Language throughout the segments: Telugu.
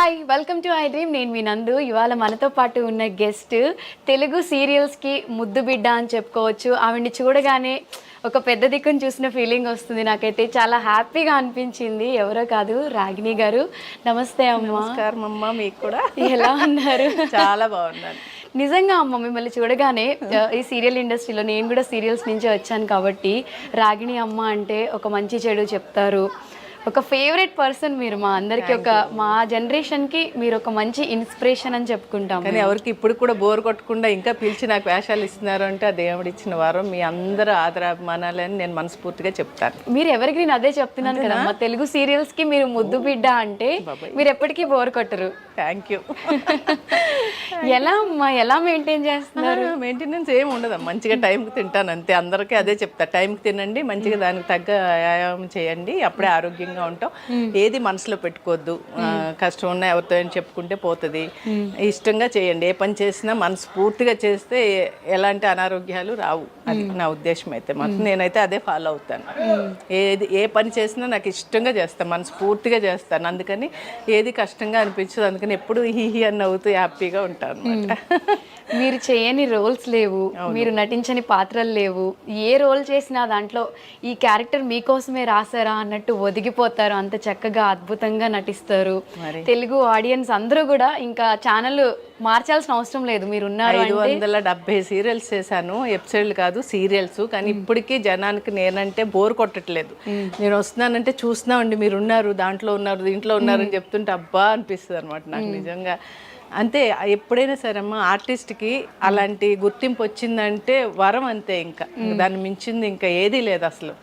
Hi welcome to I dream. నేను మీ నందు. ఇవాళ మనతో పాటు ఉన్న గెస్ట్ తెలుగు సీరియల్స్కి ముద్దు బిడ్డ అని చెప్పుకోవచ్చు. ఆవిడ్ని చూడగానే ఒక పెద్ద దిక్కును చూసిన ఫీలింగ్ వస్తుంది. నాకైతే చాలా హ్యాపీగా అనిపించింది. ఎవరో కాదు, రాగిణి గారు. నమస్తే అమ్మ. నమస్కారం అమ్మ. మీకు కూడా ఎలా ఉన్నారు? చాలా బాగున్నాను. నిజంగా అమ్మ, మిమ్మల్ని చూడగానే ఈ సీరియల్ ఇండస్ట్రీలో నేను కూడా సీరియల్స్ నుంచి వచ్చాను కాబట్టి రాగిణి అమ్మ అంటే ఒక మంచి చెడు చెప్తారు. ఒక ఫేవరెట్ పర్సన్ మీరు మా అందరికి, మా జనరేషన్కి మీరు ఒక మంచి ఇన్స్పిరేషన్ అని చెప్పుకుంటాం. కానీ ఎవరికి ఇప్పుడు కూడా బోర్ కొట్టకుండా ఇంకా పిలిచి నాకు వేషాలు ఇస్తున్నారు అంటే ఆ దేవుడు ఇచ్చిన వారం. మీ అందరూ ఆదరాభిమానాలని నేను మనస్ఫూర్తిగా చెప్తాను. మీరు ఎవరికి నేను అదే చెప్తున్నాను కదా, మా తెలుగు సీరియల్స్కి మీరు ముద్దు బిడ్డ అంటే మీరు ఎప్పటికీ బోర్ కొట్టరు. Thank you. ఎలా అమ్మా, ఎలా మెయింటైన్ చేస్తున్నారు? మెయింటెనెన్స్ ఏమి ఉండదు, మంచిగా టైంకి తింటాను అంతే. అందరికీ అదే చెప్తా, టైంకి తినండి, మంచిగా దానికి తగ్గ వ్యాయామం చేయండి, అప్పుడే ఆరోగ్యంగా ఉంటాం. ఏది మనసులో పెట్టుకోవద్దు. కష్టం ఉన్నా ఎవరితో చెప్పుకుంటే పోతుంది. ఇష్టంగా చేయండి. ఏ పని చేసినా మనస్ఫూర్తిగా చేస్తే ఎలాంటి అనారోగ్యాలు రావు. అది నా ఉద్దేశం. అయితే మాత్రం నేనైతే అదే ఫాలో అవుతాను. ఏ పని చేసినా నాకు ఇష్టంగా చేస్తాను, మనస్ఫూర్తిగా చేస్తాను. అందుకని ఏది కష్టంగా అనిపించదు. అందుకని ఎప్పుడు హీ అని నవ్వుతూ హ్యాపీగా ఉంటాను అనమాట. మీరు చేయని రోల్స్ లేవు, మీరు నటించని పాత్రలు లేవు. ఏ రోల్ చేసినా దాంట్లో ఈ క్యారెక్టర్ మీకోసమే రాసారా అన్నట్టు ఒదిగిపోతారు. అంత చక్కగా అద్భుతంగా నటిస్తారు. తెలుగు ఆడియన్స్ అందరూ కూడా ఇంకా ఛానల్ మార్చాల్సిన అవసరం లేదు. మీరు ఉన్నారు. 570 సీరియల్స్ చేశాను, ఎపిసోడ్లు కాదు సీరియల్స్. కానీ ఇప్పటికీ జనానికి నేనంటే బోర్ కొట్టట్లేదు. నేను వస్తున్నానంటే చూస్తున్నామండి, మీరు ఉన్నారు, దాంట్లో ఉన్నారు, దీంట్లో ఉన్నారు అని చెప్తుంటే అబ్బా అనిపిస్తుంది అనమాట నాకు నిజంగా. అంతే, ఎప్పుడైనా సరే అమ్మ ఆర్టిస్ట్కి అలాంటి గుర్తింపు వచ్చిందంటే వరం అంతే. ఇంకా దాన్ని మించింది ఇంకా ఏదీ లేదు అసలు.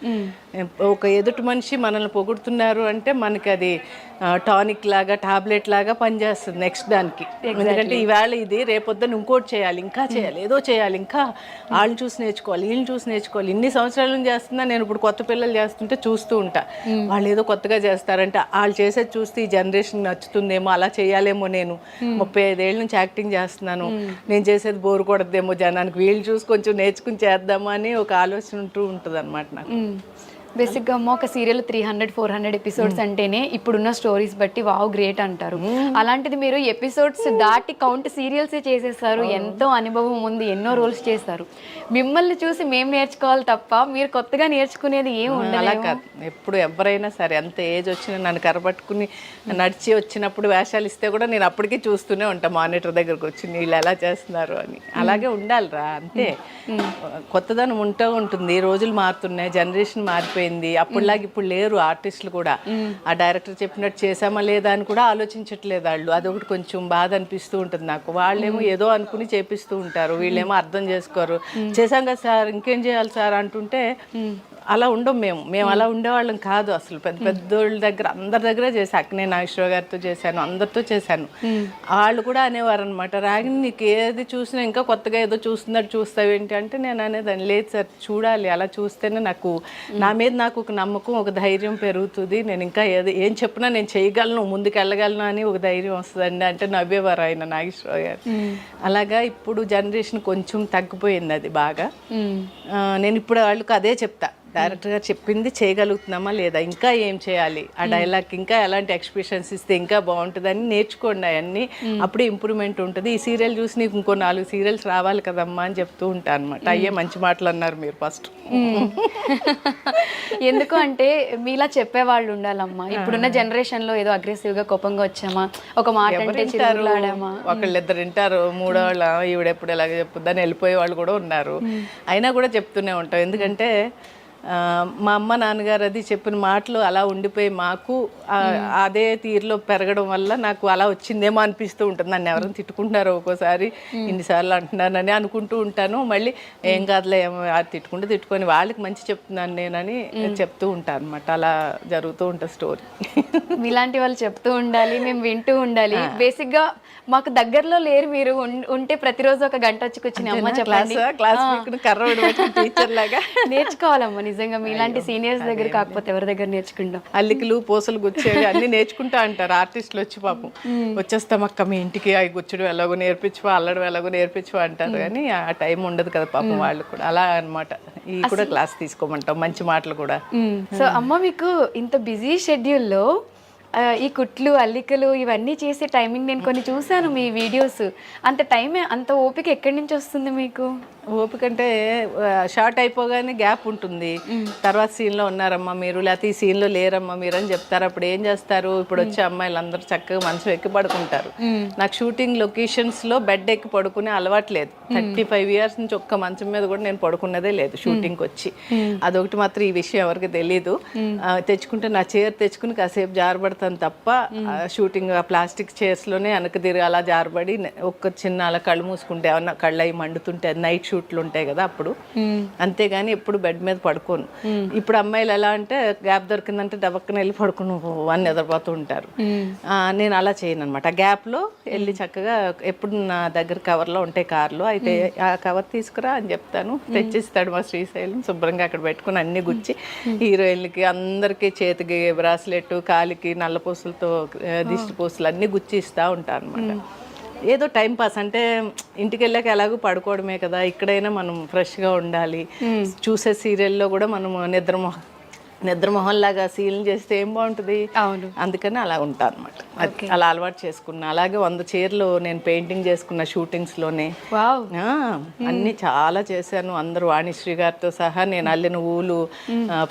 ఒక ఎదుటి మనిషి మనల్ని పొగుడుతున్నారు అంటే మనకి అది టానిక్ లాగా, టాబ్లెట్ లాగా పనిచేస్తుంది నెక్స్ట్ దానికి. ఎందుకంటే ఈవేళ ఇది, రేపొద్దున ఇంకోటి చేయాలి, ఇంకా చేయాలి, ఏదో చేయాలి, ఇంకా వాళ్ళని చూసి నేర్చుకోవాలి, వీళ్ళని చూసి నేర్చుకోవాలి. ఇన్ని సంవత్సరాల నుంచి చేస్తున్నా నేను. ఇప్పుడు కొత్త పిల్లలు చేస్తుంటే చూస్తూ ఉంటా, వాళ్ళు ఏదో కొత్తగా చేస్తారంటే వాళ్ళు చేసేది చూస్తే ఈ జనరేషన్ నచ్చుతుందేమో, అలా చేయాలేమో. నేను 35 ఏళ్ళ నుంచి యాక్టింగ్ చేస్తున్నాను, నేను చేసేది బోర్ కొడద్దేమో జనానికి, వీళ్ళు చూసి కొంచెం నేర్చుకుని చేద్దామా అని ఒక ఆలోచన ఉంటూ ఉంటుంది అనమాట నాకు. బేసిక్గా అమ్మ, ఒక సీరియల్ 300-400 ఎపిసోడ్స్ అంటేనే ఇప్పుడున్న స్టోరీస్ బట్టి వావ్ గ్రేట్ అంటారు. అలాంటిది మీరు ఎపిసోడ్స్ దాటి కౌంట్ సీరియల్సే చేసేస్తారు. ఎంతో అనుభవం ఉంది, ఎన్నో రోల్స్ చేస్తారు. మిమ్మల్ని చూసి మేము నేర్చుకోవాలి తప్ప మీరు కొత్తగా నేర్చుకునేది ఏం అలా కాదు. ఎప్పుడు ఎవరైనా సరే ఎంత ఏజ్ వచ్చినా నన్ను కరపట్టుకుని నడిచి వచ్చినప్పుడు వేషాలు ఇస్తే కూడా నేను అప్పటికీ చూస్తూనే ఉంటాను, మానిటర్ దగ్గరకు వచ్చి వీళ్ళు ఎలా చేస్తున్నారు అని. అలాగే ఉండాలిరా అంతే. కొత్తదనం ఉంటూ ఉంటుంది. రోజులు మారుతున్నాయి, జనరేషన్ మారిపోయింది. అప్పుడులాగా ఇప్పుడు లేరు ఆర్టిస్టులు కూడా. ఆ డైరెక్టర్ చెప్పినట్టు చేసామా లేదా అని కూడా ఆలోచించట్లేదు వాళ్ళు. అదొకటి కొంచెం బాధ అనిపిస్తూ ఉంటుంది నాకు. వాళ్ళేమో ఏదో అనుకుని చేపిస్తూ ఉంటారు, వీళ్ళేమో అర్థం చేసుకోరు. చేసాం కదా సార్, ఇంకేం చేయాలి సార్ అంటుంటే అలా ఉండం మేము అలా ఉండేవాళ్ళం కాదు అసలు. పెద్దోళ్ళ దగ్గర, అందరి దగ్గర చేశాను. అక్కినే నాగేశ్వర గారితో చేశాను, అందరితో చేశాను. వాళ్ళు కూడా అనేవారు అనమాట, రాగిణి నీకు ఏది చూసినా ఇంకా కొత్తగా ఏదో చూస్తున్నట్టు చూస్తావేంటి అంటే నేను అనేదాన్ని, లేదు సార్ చూడాలి, అలా చూస్తేనే నాకు నా మీద నాకు ఒక నమ్మకం, ఒక ధైర్యం పెరుగుతుంది. నేను ఇంకా ఏం చెప్పినా నేను చేయగలను, ముందుకు వెళ్ళగలను అని ఒక ధైర్యం వస్తుందండి అంటే నవ్వేవారు ఆయన నాగేశ్వర గారు. అలాగా ఇప్పుడు జనరేషన్ కొంచెం తగ్గిపోయింది అది బాగా. నేను ఇప్పుడు వాళ్ళకి అదే చెప్తా, డైరెక్టర్ గారు చెప్పింది చేయగలుగుతున్నామా లేదా, ఇంకా ఏం చేయాలి, ఆ డైలాగ్ ఇంకా ఎలాంటి ఎక్స్ప్రెషన్స్ ఇస్తే ఇంకా బాగుంటుందని నేర్చుకోండి అవన్నీ, అప్పుడే ఇంప్రూవ్మెంట్ ఉంటుంది. ఈ సీరియల్ చూసి నీకు ఇంకో 4 సీరియల్స్ రావాలి కదమ్మా అని చెప్తూ ఉంటాను అనమాట. అయ్యే మంచి మాటలు అన్నారు మీరు ఫస్ట్. ఎందుకు అంటే మీలా చెప్పేవాళ్ళు ఉండాలమ్మా. ఇప్పుడున్న జనరేషన్లో ఏదో అగ్రెసివ్గా కోపంగా వచ్చామా, ఒక మాట అంటే చిరులాడామా, ఒకళ్ళిద్దరు వింటారు, మూడో వాళ్ళ ఈవిడెప్పుడు ఎలాగ చెప్పుద్దని వెళ్ళిపోయే వాళ్ళు కూడా ఉన్నారు. అయినా కూడా చెప్తూనే ఉంటాం. ఎందుకంటే మా అమ్మ నాన్నగారు అది చెప్పిన మాటలు అలా ఉండిపోయి మాకు అదే తీరులో పెరగడం వల్ల నాకు అలా వచ్చిందేమో అనిపిస్తూ ఉంటుంది. నన్ను ఎవరైనా తిట్టుకుంటున్నారో ఒక్కోసారి, ఇన్నిసార్లు అంటున్నానని అనుకుంటూ ఉంటాను. మళ్ళీ ఏం కాదులే, తిట్టుకుంటే తిట్టుకొని వాళ్ళకి మంచి చెప్తున్నాను నేనని చెప్తూ ఉంటాను అనమాట. అలా జరుగుతూ ఉంటుంది స్టోరీ. మీలాంటి వాళ్ళు చెప్తూ ఉండాలి, మేము వింటూ ఉండాలి. బేసిక్గా మాకు దగ్గరలో లేరు, మీరు ఉంటే ప్రతిరోజు ఒక గంట వచ్చి కూర్చుని అమ్మ చెప్పండి, నేర్చుకోవాలమ్మా. నిజంగా మీలాంటి సీనియర్స్ దగ్గర కాకపోతే ఎవరి దగ్గర నేర్చుకుంటాం. అల్లికలు, పూసలు గుచ్చేవి అన్ని నేర్చుకుంటా అంటారు ఆర్టిస్టులు వచ్చి. పాపం వచ్చేస్తాం అక్క మీ ఇంటికి, అవి గుచ్చడం ఎలాగో నేర్పించు, అల్లడం ఎలాగో నేర్పించు అంటారు. కానీ ఆ టైం ఉండదు కదా పాపం వాళ్ళు కూడా. అలా అనమాట. ఈ కూడా క్లాస్ తీసుకోమంటాం, మంచి మాటలు కూడా. సో అమ్మ, మీకు ఇంత బిజీ షెడ్యూల్లో ఈ కుట్లు అల్లికలు ఇవన్నీ చేసే టైమింగ్ నేను కొన్ని చూశాను మీ వీడియోస్. అంత టైం అంత ఓపిక ఎక్కడి నుంచి వస్తుంది మీకు? ఓపిక అంటే షార్ట్ అయిపోగానే గ్యాప్ ఉంటుంది. తర్వాత సీన్లో ఉన్నారమ్మా మీరు, లేకపోతే ఈ సీన్లో లేరమ్మా మీరు అని చెప్తారు. అప్పుడు ఏం చేస్తారు, ఇప్పుడు వచ్చే అమ్మాయిలు అందరూ చక్కగా మంచం ఎక్కి పడుకుంటారు. నాకు షూటింగ్ లొకేషన్స్లో బెడ్ ఎక్కి పడుకునే అలవాటు లేదు. 35 years నుంచి ఒక్క మంచం మీద కూడా నేను పడుకున్నదే లేదు షూటింగ్కి వచ్చి. అదొకటి మాత్రం ఈ విషయం ఎవరికి తెలీదు. తెచ్చుకుంటే నా చైర్ తెచ్చుకుని కాసేపు జారబడతాను తప్ప షూటింగ్ ఆ ప్లాస్టిక్ చైర్స్లోనే వెనక తిరిగి అలా జారబడి ఒక్క చిన్న అలా కళ్ళు మూసుకుంటే ఏమన్నా కళ్ళు అవి మండుతుంటే నైట్ షూట్లు ఉంటాయి కదా అప్పుడు, అంతేగాని ఎప్పుడు బెడ్ మీద పడుకోను. ఇప్పుడు అమ్మాయిలు ఎలా అంటే గ్యాప్ దొరికిందంటే డబక్కన వెళ్ళి పడుకుని అని నిద్రపోతూ ఉంటారు. నేను అలా చేయను అనమాట. ఆ గ్యాప్లో వెళ్ళి చక్కగా ఎప్పుడు నా దగ్గర కవర్లో ఉంటాయి కార్లో, అయితే ఆ కవర్ తీసుకురా అని చెప్తాను, తెచ్చిస్తాడు మా శ్రీశైలం. శుభ్రంగా అక్కడ పెట్టుకుని అన్ని గుచ్చి హీరోయిన్లకి అందరికీ చేతికి బ్రాస్లెట్, కాలికి నల్లపూసలతో దిష్టి పూసలు అన్నీ గుచ్చి ఇస్తూ ఉంటాను అనమాట. ఏదో టైం పాస్ అంటే ఇంటికి వెళ్ళాక ఎలాగో పడుకోవడమే కదా, ఇక్కడైనా మనం ఫ్రెష్గా ఉండాలి. చూసే సీరియల్లో కూడా మనం నిద్రమొహంలాగా సీల్ చేస్తే ఏం బాగుంటుంది. అవును, అందుకని అలా ఉంటాను అనమాట. అలా అలవాటు చేసుకున్నా. అలాగే 100 చీరలు నేను పెయింటింగ్ చేసుకున్న షూటింగ్స్లోనే. అన్నీ చాలా చేశాను. అందరూ వాణిశ్రీ గారితో సహా నేను అల్లిన ఊలు,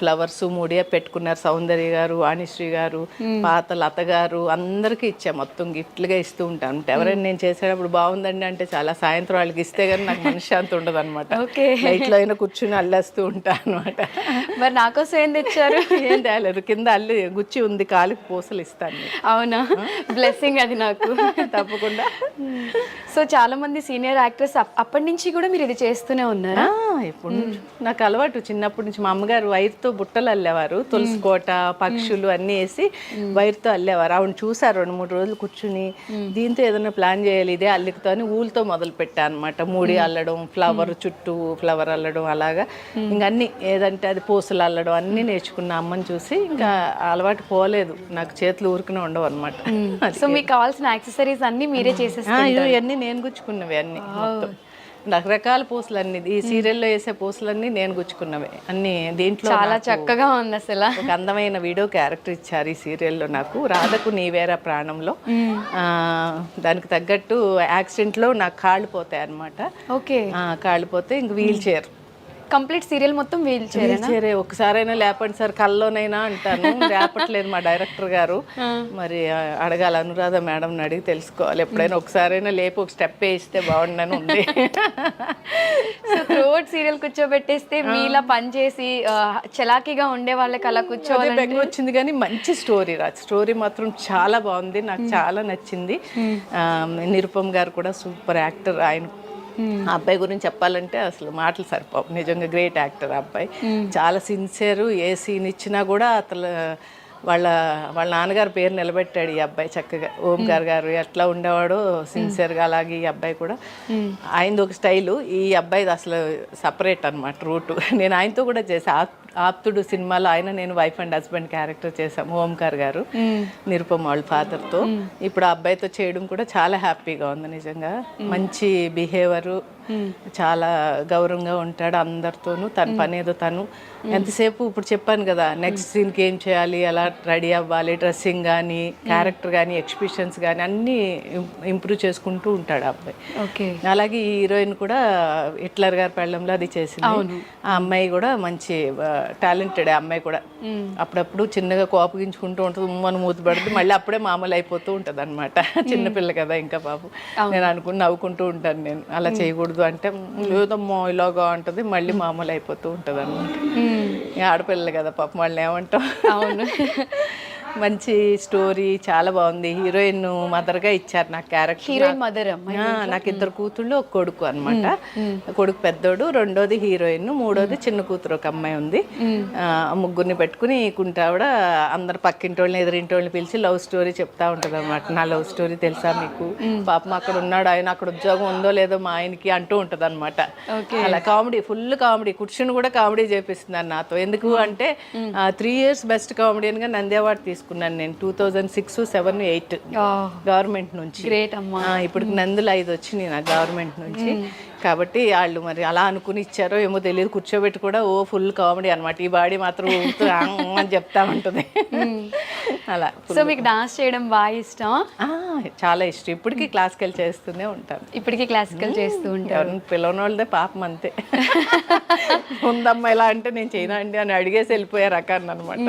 ఫ్లవర్స్ మూడియా పెట్టుకున్నారు. సౌందర్య గారు, వాణిశ్రీ గారు, పాత లత గారు అందరికీ ఇచ్చా. మొత్తం గిఫ్ట్లుగా ఇస్తూ ఉంటాను. ఎవరైనా నేను చేసేటప్పుడు బాగుందండి అంటే చాలా సాయంత్రం వాళ్ళకి ఇస్తే కానీ నాకు మనశ్శాంతి ఉండదు అనమాట. లైట్లో అయినా కూర్చుని అల్లేస్తూ ఉంటాను అనమాట. మరి నాకోసం ఏం తెచ్చారు? ఏం తేలేదు, కింద అల్లి గుచ్చి ఉంది, కాలికి పూసలు ఇస్తాను. అవునా, బ్లెస్సింగ్ అది నాకు. తప్పకుండా. సో చాలా మంది సీనియర్ యాక్టర్స్ అప్పటి నుంచి కూడా మీరు ఇది చేస్తూనే ఉన్నారా? ఇప్పుడు నాకు అలవాటు చిన్నప్పటి నుంచి. మా అమ్మగారు వైర్తో బుట్టలు అల్లేవారు, తులసి కోట, పక్షులు అన్నీ వేసి వైర్తో అల్లేవారు. ఆవిడ చూసారు 2-3 రోజులు కూర్చుని, దీంతో ఏదైనా ప్లాన్ చేయాలి ఇదే అల్లికతో అని ఊళ్ళతో మొదలు పెట్టా అనమాట. మూడి అల్లడం, ఫ్లవర్ చుట్టూ ఫ్లవర్ అల్లడం, అలాగా ఇంక అన్నీ ఏదంటే అది పూసలు అల్లడం అన్నీ నేర్చుకున్న అమ్మని చూసి ఇంకా అలవాటు పోలేదు. నాకు చేతులు ఊరుకునే ఉండవు అనమాట. సో మీకు కావాల్సిన యాక్సెసరీస్ అన్ని మీరే చేసేస్తారు? ఇవన్నీ నేను గుచ్చుకున్నవి అన్ని, రకరకాల పూసలు అన్ని. ఈ సీరియల్లో వేసే పూసలన్నీ నేను గుచ్చుకున్నవి అన్ని. దీంట్లో చాలా చక్కగా ఉంది. అసలు ఒక అందమైన వీడియో క్యారెక్టర్ ఇచ్చారు ఈ సీరియల్లో నాకు, రాధకు నీవేరా ప్రాణంలో. దానికి తగ్గట్టు యాక్సిడెంట్లో నాకు కాళ్ళు పోతాయి అనమాట. ఓకే, కాళ్ళు పోతే ఇంక వీల్ చైర్, కంప్లీట్ సీరియల్ మొత్తం వీల్ చైరే. ఒకసారైనా లేపండి సార్ కల్లోనైనా అంటాను. లేపట్లేదు మా డైరెక్టర్ గారు. మరి అడగాలి అనురాధ మేడం అడిగి తెలుసుకోవాలి. ఎప్పుడైనా ఒకసారైనా లేపి ఒక స్టెప్ వేస్తే బాగుండని ఉంది. సో త్రూఅవుట్ సీరియల్ కూర్చోబెట్టేస్తే మీలా పనిచేసి చలాకీగా ఉండే వాళ్ళకి అలా కూర్చోవాలి బెంగ వచ్చింది. కానీ మంచి స్టోరీ స్టోరీ మాత్రం చాలా బాగుంది, నాకు చాలా నచ్చింది. నిరుపమ్ గారు కూడా సూపర్ యాక్టర్. ఆయన ఆ అబ్బాయి గురించి చెప్పాలంటే అసలు మాటలు సరిపోవు. నిజంగా గ్రేట్ యాక్టర్ ఆ అబ్బాయి. చాలా సిన్సియర్. ఏ సీన్ ఇచ్చినా కూడా అసలు వాళ్ళ నాన్నగారి పేరు నిలబెట్టాడు ఈ అబ్బాయి చక్కగా. ఓంకార్ గారు ఎట్లా ఉండేవాడో సిన్సియర్గా, అలాగే ఈ అబ్బాయి కూడా. ఆయనది ఒక స్టైలు, ఈ అబ్బాయిది అసలు సపరేట్ అనమాట రూటు. నేను ఆయనతో కూడా చేసా. ఆప్తుడు సినిమాలో ఆయన నేను వైఫ్ అండ్ హస్బెండ్ క్యారెక్టర్ చేశాము, ఓంకార్ గారు, నిరుపమ్ వాళ్ళ ఫాదర్తో. ఇప్పుడు ఆ అబ్బాయితో చేయడం కూడా చాలా హ్యాపీగా ఉంది నిజంగా. మంచి బిహేవియరు, చాలా గౌరవంగా ఉంటాడు అందరితోనూ. తన పని ఏదో తను ఎంతసేపు, ఇప్పుడు చెప్పాను కదా నెక్స్ట్ సీన్కి ఏం చేయాలి, ఎలా రెడీ అవ్వాలి, డ్రెస్సింగ్ కానీ క్యారెక్టర్ కానీ ఎక్స్ప్రెషన్స్ కానీ అన్నీ ఇంప్రూవ్ చేసుకుంటూ ఉంటాడు ఆ అబ్బాయి. అలాగే ఈ హీరోయిన్ కూడా హిట్లర్ గారి పెళ్ళంలో అది చేసింది. ఆ అమ్మాయి కూడా మంచి టాలెంటెడ్. ఆ అమ్మాయి కూడా అప్పుడప్పుడు చిన్నగా కోపగించుకుంటూ ఉంటుంది, ఉమ్మని మూతి పడుతుంది, మళ్ళీ అప్పుడే మామూలు అయిపోతూ ఉంటుంది అనమాట. చిన్నపిల్ల కదా ఇంకా బాబు. నేను అనుకుని నవ్వుకుంటూ ఉంటాను, నేను అలా చేయకూడదు అంటే లేదమ్మో ఇలాగా ఉంటుంది, మళ్ళీ మామూలు అయిపోతూ ఉంటుంది అనమాట. ఆడపిల్లలు కదా పాపం, వాళ్ళని ఏమంటాం. అవును, మంచి స్టోరీ, చాలా బాగుంది. హీరోయిన్ మదర్గా ఇచ్చారు నాకు క్యారెక్టర్. Heroine mother. నాకు 2 కూతుళ్ళు, ఒక కొడుకు అనమాట. కొడుకు పెద్దోడు, రెండోది హీరోయిన్, మూడోది చిన్న కూతురు ఒక అమ్మాయి ఉంది. ముగ్గురిని పెట్టుకుని కుంటావిడ అందరు పక్కింటోళ్ళని ఎదురింటోళ్ళని పిలిచి లవ్ స్టోరీ చెప్తా ఉంటుంది అనమాట. నా లవ్ స్టోరీ తెలుసా మీకు, పాపం అక్కడ ఉన్నాడు ఆయన, అక్కడ ఉద్యోగం ఉందో లేదో మా ఆయనకి అంటూ ఉంటుంది అనమాట. అలా కామెడీ, ఫుల్ కామెడీ. కూర్చుని కూడా కామెడీ చేపిస్తున్నారు నాతో. ఎందుకు అంటే 3 years బెస్ట్ కామెడియన్గా నంది అవార్డు తీసుకున్నాను నేను 2006, 2007, 2008 గవర్నమెంట్ నుంచి. గ్రేట్ అమ్మా. ఇప్పుడు నందులు 5 వచ్చినాయి నాకు గవర్నమెంట్ నుంచి. కాబట్టి వాళ్ళు మరి అలా అనుకుని ఇచ్చారో ఏమో తెలియదు, కూర్చోబెట్టి కూడా ఓ ఫుల్ కామెడీ అనమాట. ఈ బాడీ మాత్రం ఊపుతూ అని చెప్తా ఉంటుంది అలా. సో మీకు డాన్స్ చేయడం బాగా ఇష్టం? చాలా ఇష్టం. ఇప్పటికీ క్లాసికల్ చేస్తూనే ఉంటాను. ఇప్పటికీ క్లాసికల్ చేస్తూ ఉంటాను. ఎవరిని పిలవని వాళ్ళదే పాపం అంతే. ఉందమ్మా ఇలా అంటే నేను చేయనా అండి అని అడిగేసి వెళ్ళిపోయే రకాన్ని అనమాట.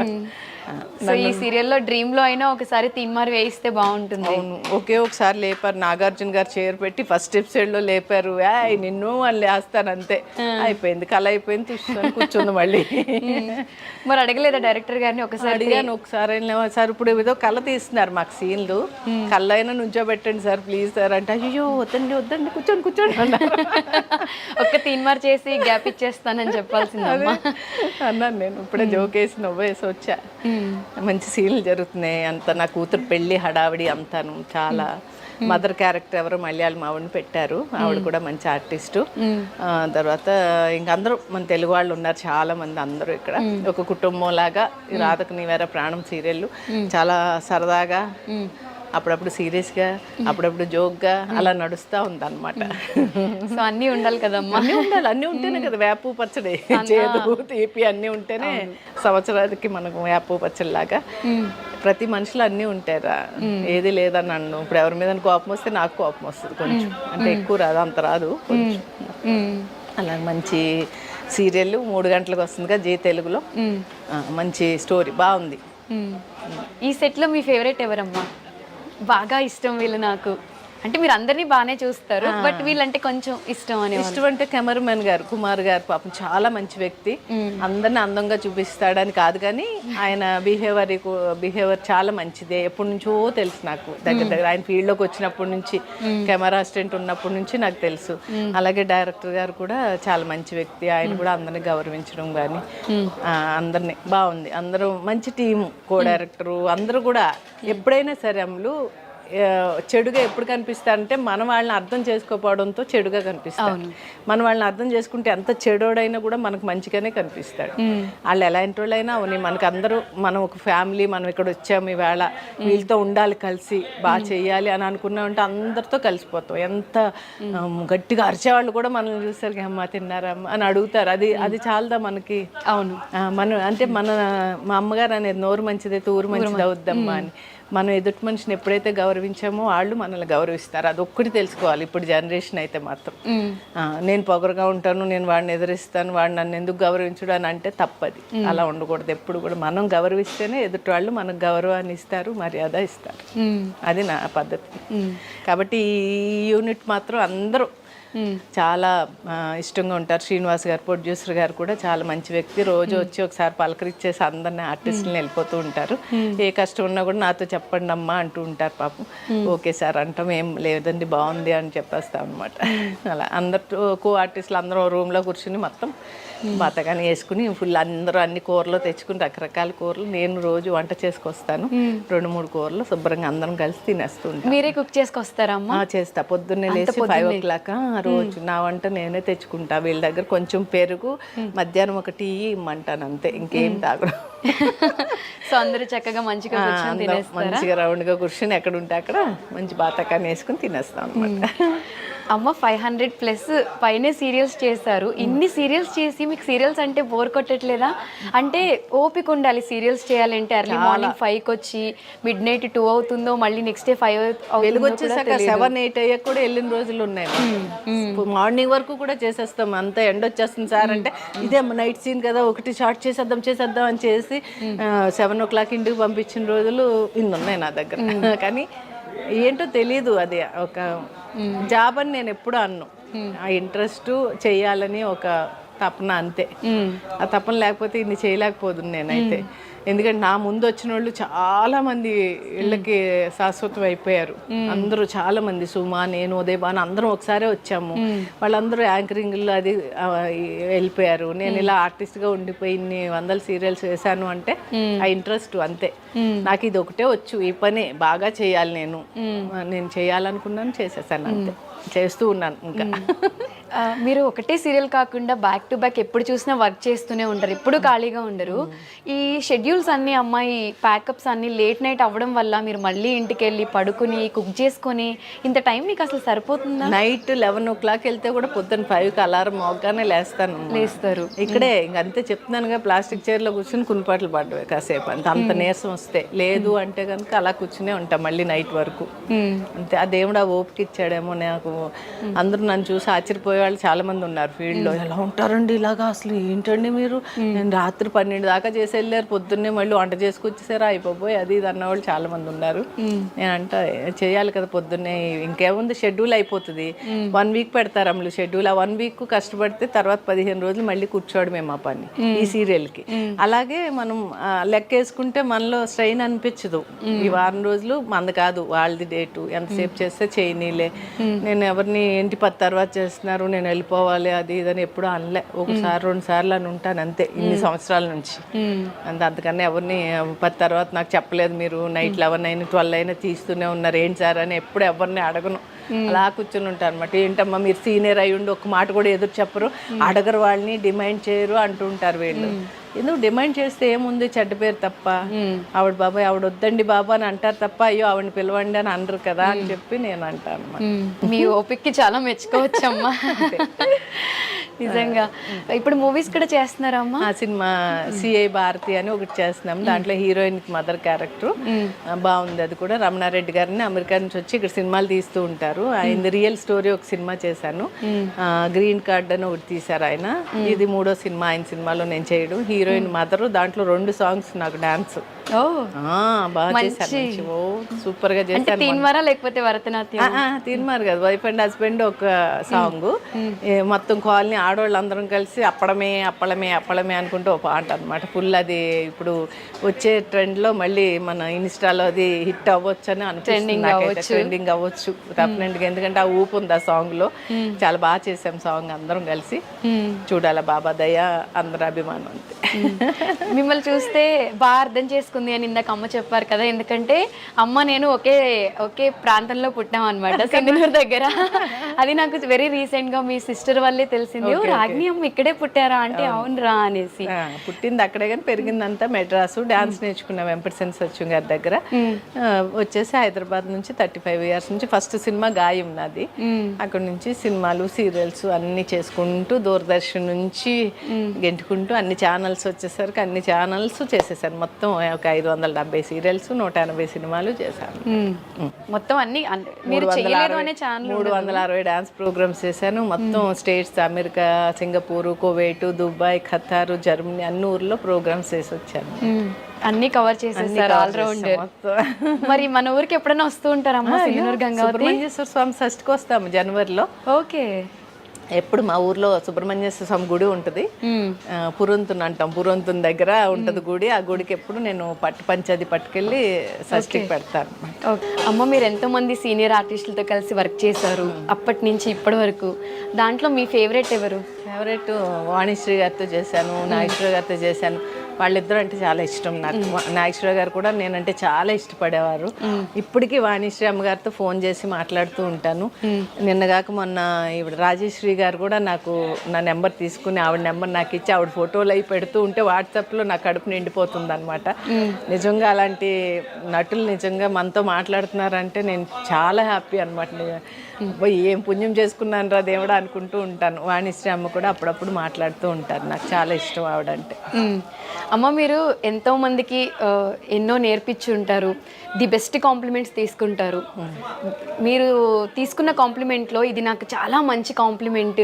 సో ఈ సీరియల్లో డ్రీమ్ లో అయినా ఒకసారి తీన్మార్ వేయిస్తే బాగుంటుంది. అవును, ఒకే ఒకసారి లేపారు, నాగార్జున గారు చైర్ పెట్టి ఫస్ట్ ఎపిసోడ్ లో లేపారు. నిన్ను వాళ్ళు వేస్తాను అంతే, అయిపోయింది, కళ అయిపోయింది, చూసుకొని కూర్చుంది మళ్ళీ. మరి అడగలేదా డైరెక్టర్ గారిని? ఒకసారి అడిగాను, ఒకసారి సార్ ఇప్పుడు ఏదో కళ తీస్తున్నారు మాకు సీన్లు, కళ్ళ అయినా నుంచోబెట్టండి సార్ ప్లీజ్ సార్ అంటే, అయ్యో వద్దండి వద్దండి కూర్చోండి కూర్చోండి ఒక్క తీన్మార్ చేసి గ్యాప్ ఇచ్చేస్తానని చెప్పాల్సిందమ్మా అన్నాను. నేను ఇప్పుడే జోకేసి నవ్వేసి వచ్చా. మంచి సీన్లు జరుగుతున్నాయి అంత. నా కూతురు పెళ్ళి హడావిడి అంతాను చాలా. మదర్ క్యారెక్టర్ ఎవరో మలయాళం ఆవిడని పెట్టారు, ఆవిడ కూడా మంచి ఆర్టిస్టు. తర్వాత ఇంకా అందరూ మన తెలుగు వాళ్ళు ఉన్నారు చాలా మంది, అందరూ ఇక్కడ ఒక కుటుంబం లాగా. రాధకు నీవేరా ప్రాణం సీరియల్ చాలా సరదాగా, అప్పుడప్పుడు సీరియస్గా, అప్పుడప్పుడు జోక్గా అలా నడుస్తూ ఉంది అనమాట. సో అన్నీ ఉండాలి కదమ్మా. అన్నీ ఉండాలి, అన్నీ ఉంటేనే కదా వేపు పచ్చడి, చేదు తీపి అన్నీ ఉంటేనే సంవత్సరానికి మనకు వేపు పచ్చడి లాగా. ప్రతి మనిషిలో అన్నీ ఉంటాయిరా, ఏది లేదని నన్ను. ఇప్పుడు ఎవరి మీద కోపం వస్తే నాకు కోపం వస్తుంది కొంచెం, అంటే ఎక్కువ రాదు, అంత రాదు కొంచెం. అలా మంచి సీరియల్ 3 గంటలకు వస్తుందిగా జీ తెలుగులో. మంచి స్టోరీ బాగుంది. ఈ సెట్లో మీ ఫేవరెట్ ఎవరమ్మా? బాగా ఇష్టం వీళ్ళు నాకు అంటే, మీరు అందరినీ బాగానే చూస్తారు బట్ వీళ్ళంటే కొంచెం ఇష్టం అని. ఇష్టం అంటే కెమెరామెన్ గారు, కుమార్ గారు, పాపం చాలా మంచి వ్యక్తి. అందరిని అందంగా చూపిస్తాడని కాదు కానీ ఆయన బిహేవియర్ చాలా మంచిదే. ఎప్పటి నుంచో తెలుసు నాకు, దగ్గర ఆయన ఫీల్డ్లోకి వచ్చినప్పటి నుంచి, కెమెరా అసిస్టెంట్ ఉన్నప్పటి నుంచి నాకు తెలుసు. అలాగే డైరెక్టర్ గారు కూడా చాలా మంచి వ్యక్తి, ఆయన కూడా అందరినీ గౌరవించడం కానీ అందరినీ బాగుంది. అందరూ మంచి టీము, కో డైరెక్టరు అందరూ కూడా. ఎప్పుడైనా సరే అమ్ములు చెడుగా ఎప్పుడు కనిపిస్తారంటే మన వాళ్ళని అర్థం చేసుకోకపోవడంతో చెడుగా కనిపిస్తాడు. మన వాళ్ళని అర్థం చేసుకుంటే ఎంత చెడోడైనా కూడా మనకు మంచిగానే కనిపిస్తాడు. వాళ్ళు ఎలాంటి వాళ్ళైనా అవుని, మనకు అందరూ మనం ఒక ఫ్యామిలీ, మనం ఇక్కడ వచ్చాము ఈవేళ వీళ్ళతో ఉండాలి, కలిసి బాగా చెయ్యాలి అని అనుకున్నామంటే అందరితో కలిసిపోతాం. ఎంత గట్టిగా అరిచేవాళ్ళు కూడా మనల్ని చూస్తారు, అమ్మ తిన్నారమ్మ అని అడుగుతారు. అది చాలదా మనకి? అవును, అంటే మా అమ్మగారు అనేది నోరు మంచిదే తూరు మంచిది అవుద్దమ్మా అని. మనం ఎదుటి మనిషిని ఎప్పుడైతే గౌరవించామో వాళ్ళు మనల్ని గౌరవిస్తారు. అది ఒక్కటి తెలుసుకోవాలి ఇప్పుడు జనరేషన్ అయితే మాత్రం. నేను పొగరుగా ఉంటాను, నేను వాడిని ఎదిరిస్తాను, వాడు నన్ను ఎందుకు గౌరవించడు అని అంటే తప్పది. అలా ఉండకూడదు. ఎప్పుడు కూడా మనం గౌరవిస్తేనే ఎదుటి వాళ్ళు మనకు గౌరవాన్ని ఇస్తారు, మర్యాద ఇస్తారు. అది నా పద్ధతి. కాబట్టి ఈ యూనిట్ మాత్రం అందరూ చాలా ఇష్టంగా ఉంటారు. శ్రీనివాస్ గారు ప్రొడ్యూసర్ గారు కూడా చాలా మంచి వ్యక్తి. రోజు వచ్చి ఒకసారి పలకరించేసి అందరిని ఆర్టిస్టులను వెళ్ళిపోతూ ఉంటారు. ఏ కష్టం ఉన్నా కూడా నాతో చెప్పండి అమ్మా అంటూ ఉంటారు పాపం. ఓకే సార్ అంటాం, ఏం లేదండి బాగుంది అని చెప్పేస్తాం అనమాట. అలా అందరు కో ఆర్టిస్టులు అందరూ రూమ్లో కూర్చుని మొత్తం బతకాని వేసుకుని ఫుల్ అందరూ అన్ని కూరలు తెచ్చుకుని రకరకాల కూరలు నేను రోజు వంట చేసుకొస్తాను. 2-3 కూరలు శుభ్రంగా అందరం కలిసి తినేస్తూ ఉంటాం. మీరే కుక్ చేసుకొస్తారమ్మా? చేస్తా, పొద్దున్నే లేచి 5 o'clock రోజు నా వంట నేనే తెచ్చుకుంటా. వీళ్ళ దగ్గర కొంచెం పెరుగు, మధ్యాహ్నం ఒక టీ ఇమ్మంటాను అంతే, ఇంకేం తాగడం. సో అందరూ చక్కగా మంచిగా మంచిగా రౌండ్గా కూర్చొని ఎక్కడ ఉంటే అక్కడ మంచి బాతకాన్ని వేసుకుని తినేస్తాం అనమాట. అమ్మ 500+ పైనే సీరియల్స్ చేశారు. ఇన్ని సీరియల్స్ చేసి మీకు సీరియల్స్ అంటే బోర్ కొట్టట్లేదా? అంటే ఓపిక ఉండాలి సీరియల్స్ చేయాలంటే. ఎర్లీ మార్నింగ్ 5కి వచ్చి మిడ్ నైట్ 2 అవుతుందో, మళ్ళీ నెక్స్ట్ డే 5 వెలుగు వచ్చేసాక 7-8 అయ్యాక కూడా వెళ్ళిన రోజులు ఉన్నాయి. మార్నింగ్ వరకు కూడా చేసేస్తాం. అంత ఎండ వచ్చేస్తుంది సార్ అంటే, ఇదే నైట్ సీన్ కదా ఒకటి షార్ట్ చేసేద్దాం అని చేసి 7 o'clock ఇంటికి పంపించిన రోజులు ఇన్ని ఉన్నాయి నా దగ్గర. కానీ ఏంటో తెలీదు, అది ఒక జాబ్ అని నేను ఎప్పుడు అన్ను. ఆ ఇంట్రెస్ట్ చేయాలని ఒక తపన అంతే. ఆ తపన లేకపోతే ఇన్ని చేయలేకపోదు నేనైతే. ఎందుకంటే నా ముందు వచ్చిన వాళ్ళు చాలా మంది ఇళ్ళకి శాశ్వతం అయిపోయారు. అందరూ చాలా మంది, సుమా, నేను, ఉదయబాన్ అందరం ఒకసారి వచ్చాము. వాళ్ళందరూ యాంకరింగ్లో అది వెళ్ళిపోయారు. నేను ఇలా ఆర్టిస్ట్గా ఉండిపోయి ఇన్ని 100 సీరియల్స్ వేసాను అంటే ఆ ఇంట్రెస్ట్ అంతే. నాకు ఇది ఒకటే వచ్చు, ఈ పని బాగా చేయాలి, నేను చేయాలనుకున్నాను, చేసేసాను అంతే. చేస్తూ ఉన్నాను ఇంకా. మీరు ఒకటే సీరియల్ కాకుండా బ్యాక్ టు బ్యాక్ ఎప్పుడు చూసినా వర్క్ చేస్తూనే ఉంటారు, ఎప్పుడు ఖాళీగా ఉండరు. ఈ షెడ్యూల్స్ అన్నీ అమ్మాయి ప్యాకప్స్ అన్నీ లేట్ నైట్ అవ్వడం వల్ల మీరు మళ్ళీ ఇంటికి వెళ్ళి పడుకుని కుక్ చేసుకొని ఇంత టైం మీకు అసలు సరిపోతుందా? నైట్ 11 వెళ్తే కూడా పొద్దున్న 5కి అలారం మోగ్గానే లేస్తారు. ఇక్కడే ఇంక అంతే చెప్తున్నానుగా, ప్లాస్టిక్ చైర్లో కూర్చొని కునిపాట్లు పడ్డవే కాసేపు అంత నీరసం వస్తే. లేదు అంటే కనుక అలా కూర్చునే ఉంటాం మళ్ళీ నైట్ వరకు. అంతే, ఆ దేవుడు ఆ ఓపిక ఇచ్చాడేమో నాకు. అందరూ నన్ను చూసి ఆశ్చర్యపోయే వాళ్ళు చాలా మంది ఉన్నారు ఫీల్డ్లో. ఎలా ఉంటారండి ఇలాగా, అసలు ఏంటండి మీరు, నేను రాత్రి 12 దాకా చేసి వెళ్ళారు, పొద్దున్నే మళ్ళీ వంట చేసుకొచ్చేసారా అయిపోయి అది ఇది అన్నవాళ్ళు చాలా మంది ఉన్నారు. నేనంట చేయాలి కదా పొద్దున్నే, ఇంకేముంది షెడ్యూల్ అయిపోతుంది. 1 వీక్ పెడతారు అమ్ములు షెడ్యూల్. ఆ 1 వీక్ కష్టపడితే తర్వాత 15 రోజులు మళ్ళీ కూర్చోవడమే మా పని ఈ సీరియల్కి. అలాగే మనం లెక్క వేసుకుంటే మనలో స్ట్రెయిన్ అనిపించదు. ఈ వారం రోజులు మంది కాదు, వాళ్ళది డేటు, ఎంతసేపు చేస్తే చేయనీలే. నేను ఎవరిని ఏంటి 10 తర్వాత చేస్తున్నారు నేను వెళ్ళిపోవాలి అది ఇదని ఎప్పుడు అనలే. 1-2 సార్లు అని ఉంటాను అంతే ఇన్ని సంవత్సరాల నుంచి. అంతకన్నా ఎవరిని 10 తర్వాత నాకు చెప్పలేదు మీరు, నైట్ 11 అయినా 12 అయినా తీస్తూనే ఉన్నారు ఏంటి సార్ అని ఎప్పుడు ఎవరిని అడగను. అలా కూర్చొని ఉంటాను అనమాట. ఏంటమ్మా మీరు సీనియర్ అయ్యి ఉండి ఒక్క మాట కూడా ఎదురు చెప్పరు, అడగరు, వాళ్ళని డిమాండ్ చేయరు అంటూ ఉంటారు వీళ్ళు. ఎందుకు డిమాండ్ చేస్తే ఏముంది, చెడ్డ పేరు తప్ప. ఆవిడ బాబాయ్ ఆవిడ వద్దండి బాబా అని అంటారు తప్ప అయ్యో ఆవిడని పిలవండి అని అనరు కదా అని చెప్పి నేను అంటాను అన్నమాట. మీ ఓపిక్కి చాలా మెచ్చుకోవచ్చమ్మా. నిజంగా. ఇప్పుడు మూవీస్ కూడా చేస్తున్నారా అమ్మా? ఆ సినిమా సిఐ భారతి అని ఒకటి చేస్తున్నాం, దాంట్లో హీరోయిన్ మదర్ క్యారెక్టర్ బాగుంది. అది కూడా రమణారెడ్డి గారిని అమెరికా నుంచి వచ్చి ఇక్కడ సినిమాలు తీస్తూ ఉంటారు. ఆయన రియల్ స్టోరీ ఒక సినిమా చేశాను, గ్రీన్ కార్డ్ అని ఒకటి తీశారు ఆయన. ఇది 3వ సినిమా ఆయన సినిమాలో నేను చేయడం. హీరోయిన్ మదరు, దాంట్లో 2 సాంగ్స్ నాకు డాన్స్ బాగా చేశాను. సూపర్ గా చేశాను. తీన్మారా లేకపోతే భరతనాట్యం? తీన్మార్ కదా, వైఫ్ అండ్ హస్బెండ్ ఒక సాంగ్. మొత్తం కాలనీ ఆడవాళ్ళందరం కలిసి అప్పడమే అప్పడమే అప్పడమే అనుకుంటూ ఒక పాట అనమాట ఫుల్. అది ఇప్పుడు వచ్చే ట్రెండ్ లో మళ్ళీ మన ఇన్స్టాలో అది హిట్ అవ్వచ్చు అని అనుకుంటున్నాను. ట్రెండింగ్ అవ్వచ్చు డెఫినెట్గా, ఎందుకంటే ఆ ఊపు ఉంది ఆ సాంగ్ లో. చాలా బాగా చేసాం సాంగ్ అందరం కలిసి. చూడాల బాబా దయ అందరి అభిమానం అంతే. మిమ్మల్ని చూస్తే బాగా అర్థం చేసుకుంది అని ఇందాక అమ్మ చెప్పారు కదా, ఎందుకంటే అమ్మ నేను ఒకే ప్రాంతంలో పుట్టాం అనమాట, సింగనూరు దగ్గర. అది నాకు వెరీ రీసెంట్ గా మీ సిస్టర్ వల్లే తెలిసింది, రాగిణి అమ్మ ఇక్కడే పుట్టారా అంటే అవునరా అనేసి. పుట్టింది అక్కడే కానీ పెరిగిందంతా మెడ్రాసు. డాన్స్ నేర్చుకున్న వెంపటిసేన సత్యం గారి దగ్గర. వచ్చేసి హైదరాబాద్ నుంచి 35 years నుంచి ఫస్ట్ సినిమా గాయం నాది. అక్కడ నుంచి సినిమాలు సీరియల్స్ అన్ని చేసుకుంటూ దూరదర్శన్ నుంచి గెంటుకుంటూ అన్ని ఛానల్స్ వచ్చేసరికి అన్ని ఛానల్స్ చేసేసాను. మొత్తం ఒక 570 సీరియల్స్ 180 సినిమాలు చేశాను. మొత్తం అన్ని మీరు చేయలేదు అనే ఛానల్ 360 డాన్స్ ప్రోగ్రామ్స్ చేశాను. మొత్తం states, America, Singapore, Kuwait, Dubai, ఖతారు, Germany అన్ని ఊర్లో ప్రోగ్రామ్స్ చేసి వచ్చాను. అన్ని కవర్ చేసేసారు ఆల్రౌండర్. మరి మన ఊరికి ఎప్పుడైనా వస్తూ ఉంటారమ్మా సింగనూరు గంగావతి? సుబ్రహ్మణ్యేశ్వర స్వామి షష్ఠికి వస్తాము జనవరిలో. ఓకే. ఎప్పుడు మా ఊర్లో సుబ్రహ్మణ్యేశ్వర స్వామి గుడి ఉంటుంది, పురంతున్ అంటాం, పురంతున్ దగ్గర ఉంటుంది గుడి. ఆ గుడికి ఎప్పుడు నేను పంచది పట్టుకెళ్ళి షష్ఠికి పెడతాను. అమ్మ మీరు ఎంతో మంది సీనియర్ ఆర్టిస్టులతో కలిసి వర్క్ చేశారు అప్పటి నుంచి ఇప్పటి వరకు, దాంట్లో మీ ఫేవరెట్ ఎవరు? ఫేవరెట్ వాణిశ్రీ గారితో చేశాను, నాగేశ్వర గారితో చేశాను. వాళ్ళిద్దరు అంటే చాలా ఇష్టం నాకు. నాగేశ్వర గారు కూడా నేనంటే చాలా ఇష్టపడేవారు. ఇప్పటికీ వాణిశ్రీ అమ్మగారితో ఫోన్ చేసి మాట్లాడుతూ ఉంటాను. నిన్నగాక మొన్న ఈవిడ రాజేశ్వరి గారు కూడా నాకు నా నెంబర్ తీసుకుని ఆవిడ నెంబర్ నాకు ఇచ్చి ఆవిడ ఫోటోలు అవి పెడుతూ ఉంటే వాట్సాప్లో నా కడుపు నిండిపోతుంది అనమాట. నిజంగా అలాంటి నటులు నిజంగా మనతో మాట్లాడుతున్నారంటే నేను చాలా హ్యాపీ అనమాట. ఏం పుణ్యం చేసుకున్నాను రా దేవుడా అనుకుంటూ ఉంటాను. వాణిశ్రీ అమ్మ కూడా అప్పుడప్పుడు మాట్లాడుతూ ఉంటారు, నాకు చాలా ఇష్టం ఆవిడంటే. అమ్మ మీరు ఎంతో మందికి ఎన్నో నేర్పించి ఉంటారు, ది బెస్ట్ కాంప్లిమెంట్స్ తీసుకుంటారు. మీరు తీసుకున్న కాంప్లిమెంట్లో ఇది నాకు చాలా మంచి కాంప్లిమెంట్,